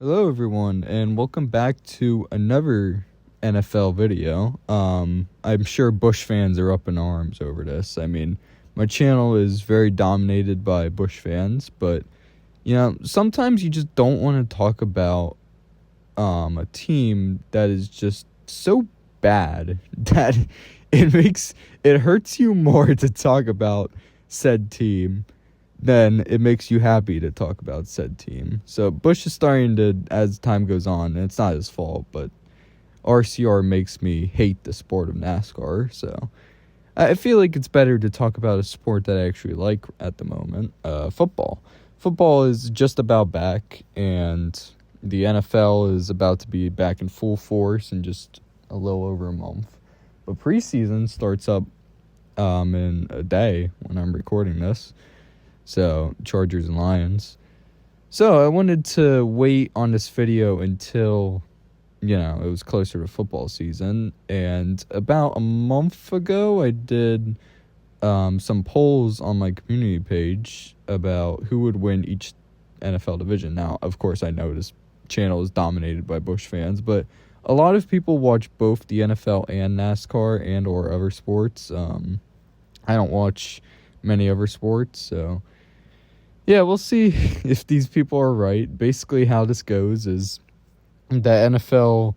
Hello, everyone, and welcome back to another NFL video. I'm sure Bush fans are up in arms over this. I mean, my channel is very dominated by Bush fans, but sometimes you just don't want to talk about a team that is just so bad that it hurts you more to talk about said team then it makes you happy to talk about said team. So Bush is starting to, as time goes on, and it's not his fault, but RCR makes me hate the sport of NASCAR. So I feel like it's better to talk about a sport that I actually like at the moment, football. Football is just about back, and the NFL is about to be back in full force in just a little over a month. But preseason starts up in a day when I'm recording this. So, Chargers and Lions. So, I wanted to wait on this video until, it was closer to football season. And about a month ago, I did some polls on my community page about who would win each NFL division. Now, of course, I know this channel is dominated by Bush fans, but a lot of people watch both the NFL and NASCAR and or other sports. I don't watch many other sports, so yeah, we'll see if these people are right. Basically, how this goes is the NFL,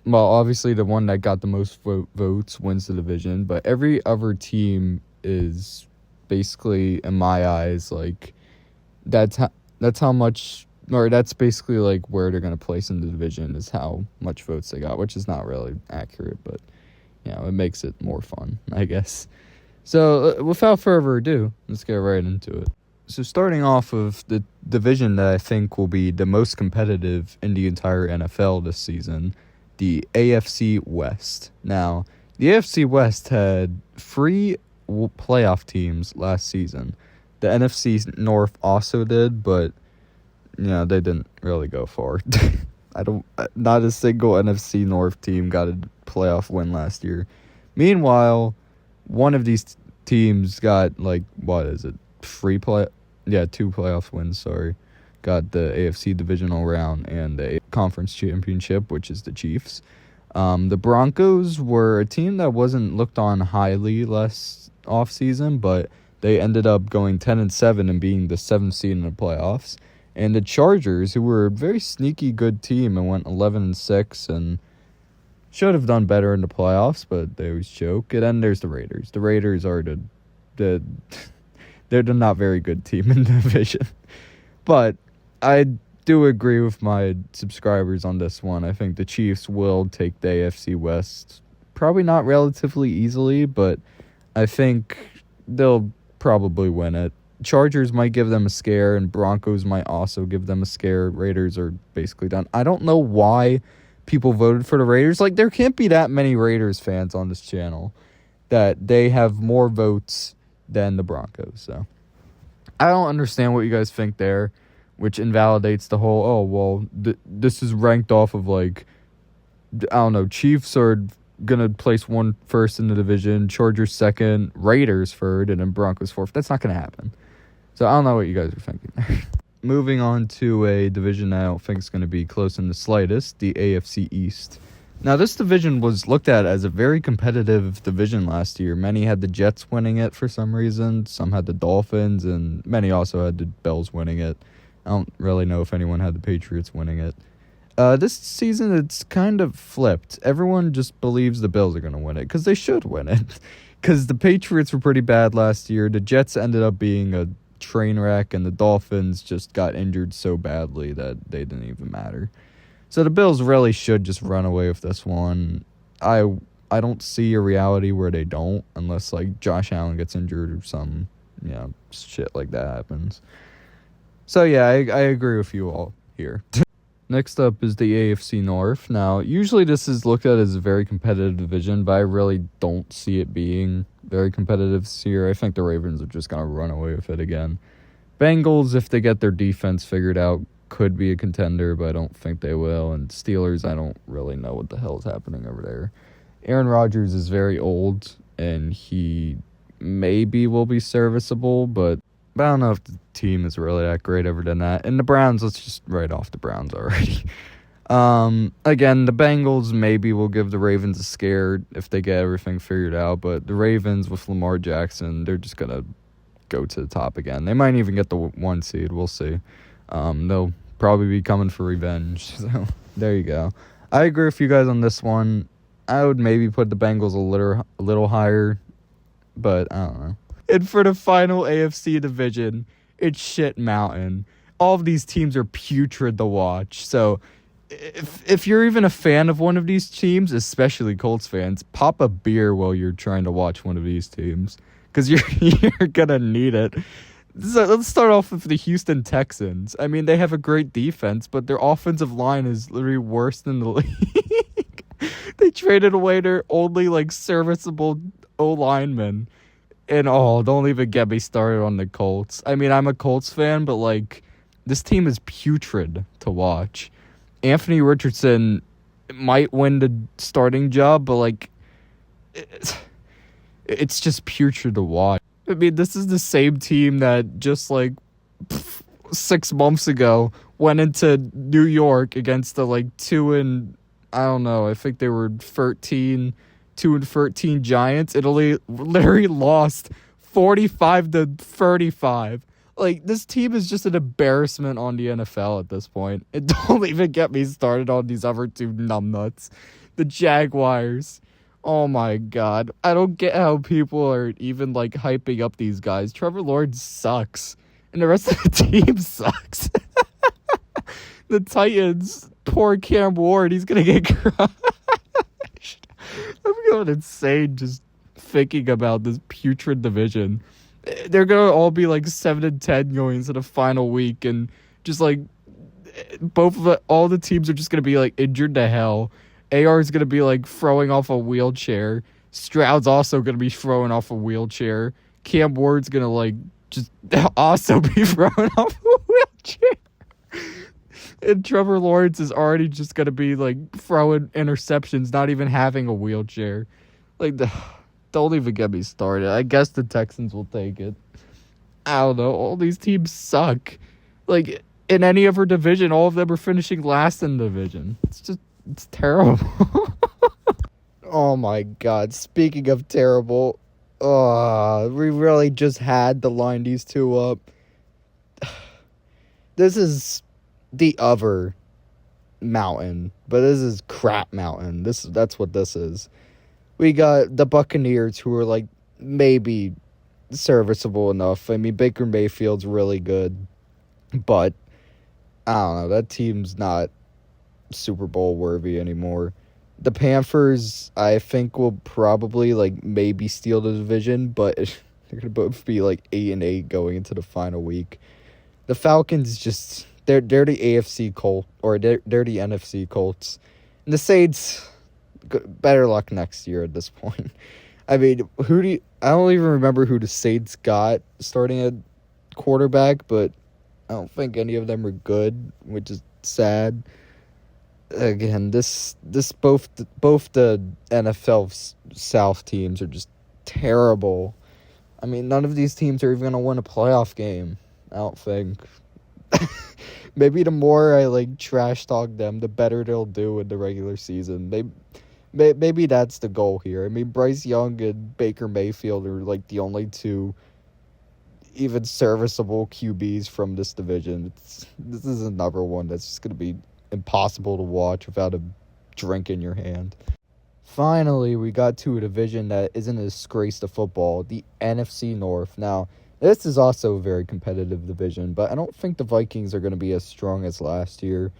well, obviously the one that got the most votes wins the division, but every other team is basically, in my eyes, like, that's how much, or that's basically like where they're going to place in the division is how much votes they got, which is not really accurate, but, it makes it more fun, I guess. So, without further ado, let's get right into it. So, starting off of the division that I think will be the most competitive in the entire NFL this season, the AFC West. Now, the AFC West had 3 playoff teams last season. The NFC North also did, but, they didn't really go far. Not a single NFC North team got a playoff win last year. Meanwhile, one of these teams got, 2 playoff wins, sorry. Got the AFC divisional round and the conference championship, which is the Chiefs. The Broncos were a team that wasn't looked on highly last offseason, but they ended up going 10-7 and being the 7th seed in the playoffs. And the Chargers, who were a very sneaky good team and went 11-6 and should have done better in the playoffs, but they always choke. And then there's the Raiders. The Raiders are they're the not very good team in the division. But I do agree with my subscribers on this one. I think the Chiefs will take the AFC West. Probably not relatively easily, but I think they'll probably win it. Chargers might give them a scare, and Broncos might also give them a scare. Raiders are basically done. I don't know why people voted for the Raiders. There can't be that many Raiders fans on this channel that they have more votes than the Broncos. So I don't understand what you guys think there, which invalidates the whole, this is ranked off of, Chiefs are going to place one first in the division, Chargers second, Raiders third, and then Broncos fourth. That's not going to happen. So I don't know what you guys are thinking there. Moving on to a division I don't think is going to be close in the slightest, the AFC East. Now, this division was looked at as a very competitive division last year. Many had the Jets winning it for some reason. Some had the Dolphins, and many also had the Bills winning it. I don't really know if anyone had the Patriots winning it. This season, it's kind of flipped. Everyone just believes the Bills are going to win it, because they should win it. Because the Patriots were pretty bad last year. The Jets ended up being a train wreck, and the Dolphins just got injured so badly that they didn't even matter. So the Bills really should just run away with this one. I don't see a reality where they don't, unless Josh Allen gets injured or some shit like that happens. So yeah, I agree with you all here. Next up is the AFC North. Now, usually this is looked at as a very competitive division, but I really don't see it being very competitive this year. I think the Ravens are just going to run away with it again. Bengals, if they get their defense figured out, could be a contender, but I don't think they will. And Steelers, I don't really know what the hell is happening over there. Aaron Rodgers is very old, and he maybe will be serviceable, but But I don't know if the team is really that great other than that. And the Browns, let's just write off the Browns already. Again, the Bengals maybe will give the Ravens a scare if they get everything figured out. But the Ravens with Lamar Jackson, they're just going to go to the top again. They might even get the 1 seed. We'll see. They'll probably be coming for revenge. So there you go. I agree with you guys on this one. I would maybe put the Bengals a little higher, but I don't know. And for the final AFC division, it's shit mountain. All of these teams are putrid to watch. So if you're even a fan of one of these teams, especially Colts fans, pop a beer while you're trying to watch one of these teams, because you're gonna need it. So let's start off with the Houston Texans. I mean, they have a great defense, but their offensive line is literally worse than the league. They traded away their only serviceable O-lineman. And don't even get me started on the Colts. I mean, I'm a Colts fan, but this team is putrid to watch. Anthony Richardson might win the starting job, but it's just putrid to watch. I mean, this is the same team that just 6 months ago went into New York against the I think they were 2-13 Giants. Italy literally lost 45-35. This team is just an embarrassment on the NFL at this point. And don't even get me started on these other two numbnuts. The Jaguars. Oh my God. I don't get how people are even hyping up these guys. Trevor Lawrence sucks. And the rest of the team sucks. The Titans, poor Cam Ward, he's going to get crushed. I'm going insane just thinking about this putrid division. They're going to all be 7-10 going into the final week, and just all the teams are just going to be injured to hell. AR is going to be throwing off a wheelchair. Stroud's also going to be throwing off a wheelchair. Cam Ward's going to just also be throwing off a wheelchair. And Trevor Lawrence is already just going to be throwing interceptions, not even having a wheelchair. Don't even get me started. I guess the Texans will take it. I don't know. All these teams suck. In any other division, all of them are finishing last in the division. It's terrible. Oh my God. Speaking of terrible, we really just had to line these two up. This is the other mountain, but this is crap mountain. That's what this is. We got the Buccaneers, who are maybe serviceable enough. I mean, Baker Mayfield's really good, but I don't know. That team's not Super Bowl worthy anymore. The Panthers, I think, will probably maybe steal the division, but they're gonna both be 8-8 going into the final week. The Falcons just they're the AFC Colt, or they're the NFC Colts. And the Saints, better luck next year at this point. I mean, I don't even remember who the Saints got starting at quarterback, but I don't think any of them are good, which is sad. Again, both the NFL South teams are just terrible. I mean, none of these teams are even going to win a playoff game, I don't think. Maybe the more I trash talk them, the better they'll do in the regular season. Maybe that's the goal here. I mean, Bryce Young and Baker Mayfield are the only two even serviceable QBs from this division. This is another one that's just going to be impossible to watch without a drink in your hand. Finally, we got to a division that isn't a disgrace to football, the NFC North. Now, this is also a very competitive division, but I don't think the Vikings are going to be as strong as last year.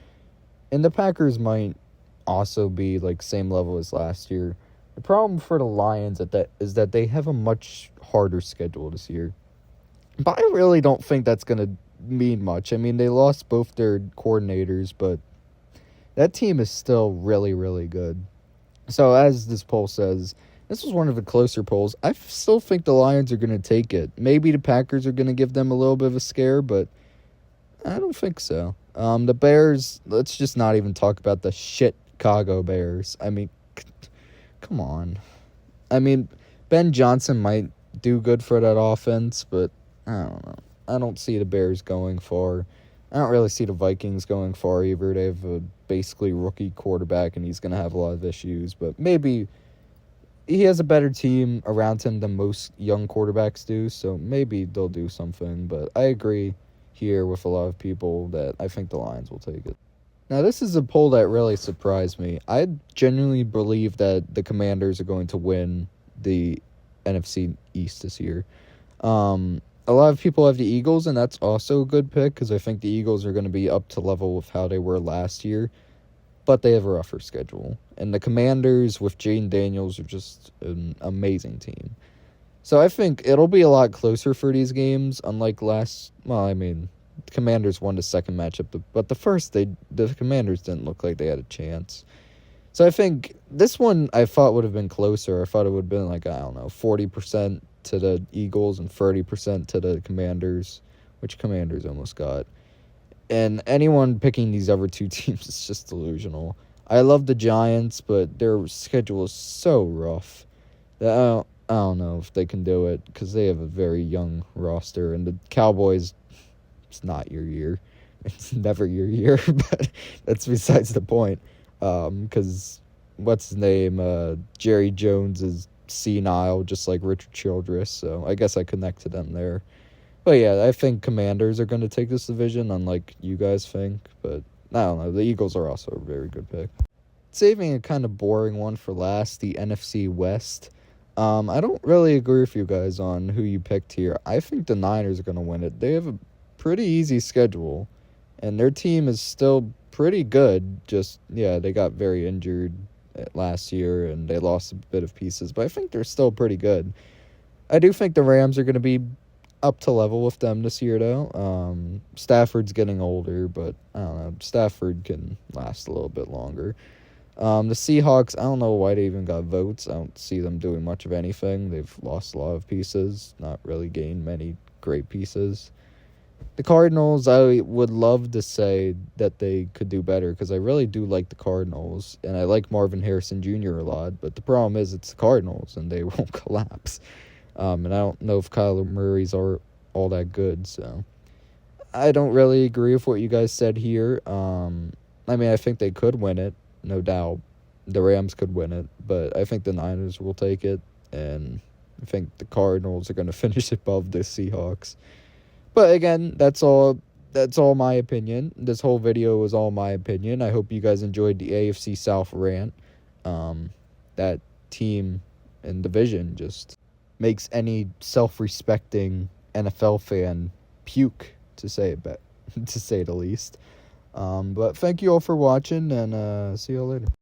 And the Packers might also be same level as last year. The problem for the Lions is that they have a much harder schedule this year. But I really don't think that's going to mean much. I mean, they lost both their coordinators, but that team is still really, really good. So as this poll says, this was one of the closer polls. I still think the Lions are going to take it. Maybe the Packers are going to give them a little bit of a scare, but I don't think so. The Bears, let's just not even talk about the shit Chicago Bears. I mean, come on. I mean, Ben Johnson might do good for that offense, but I don't know. I don't see the Bears going far. I don't really see the Vikings going far either. They have a basically rookie quarterback, and he's going to have a lot of issues. But maybe he has a better team around him than most young quarterbacks do, so maybe they'll do something. But I agree here with a lot of people that I think the Lions will take it. Now, this is a poll that really surprised me. I genuinely believe that the Commanders are going to win the NFC East this year. A lot of people have the Eagles, and that's also a good pick because I think the Eagles are going to be up to level with how they were last year, but they have a rougher schedule. And the Commanders with Jaden Daniels are just an amazing team. So I think it'll be a lot closer for these games, unlike Commanders won the second matchup, but the first, the Commanders didn't look like they had a chance. So I think this one I thought would have been closer. I thought it would have been 40% to the Eagles and 30% to the Commanders, which Commanders almost got. And anyone picking these other two teams is just delusional. I love the Giants, but their schedule is so rough that I don't know if they can do it because they have a very young roster. And the Cowboys, it's not your year. It's never your year, but that's besides the point. Because what's his name? Jerry Jones is senile, just like Richard Childress, so I guess I connect to them there. But yeah, I think Commanders are going to take this division, unlike you guys think, but I don't know. The Eagles are also a very good pick. Saving a kind of boring one for last, the NFC West. I don't really agree with you guys on who you picked here. I think the Niners are going to win it. They have a pretty easy schedule, and their team is still pretty good. Just, yeah, they got very injured last year, and they lost a bit of pieces, but I think they're still pretty good. I do think the Rams are going to be up to level with them this year, though. Stafford's getting older, but I don't know. Stafford can last a little bit longer. The Seahawks, I don't know why they even got votes. I don't see them doing much of anything. They've lost a lot of pieces, not really gained many great pieces. The Cardinals, I would love to say that they could do better because I really do like the Cardinals, and I like Marvin Harrison Jr. a lot, but the problem is it's the Cardinals, and they won't collapse. And I don't know if Kyler Murray's are all that good, so I don't really agree with what you guys said here. I think they could win it, no doubt. The Rams could win it, but I think the Niners will take it, and I think the Cardinals are going to finish above the Seahawks. But again, that's all my opinion. This whole video was all my opinion. I hope you guys enjoyed the AFC South rant. That team and division just makes any self-respecting NFL fan puke, to say the least. But thank you all for watching, and see you all later.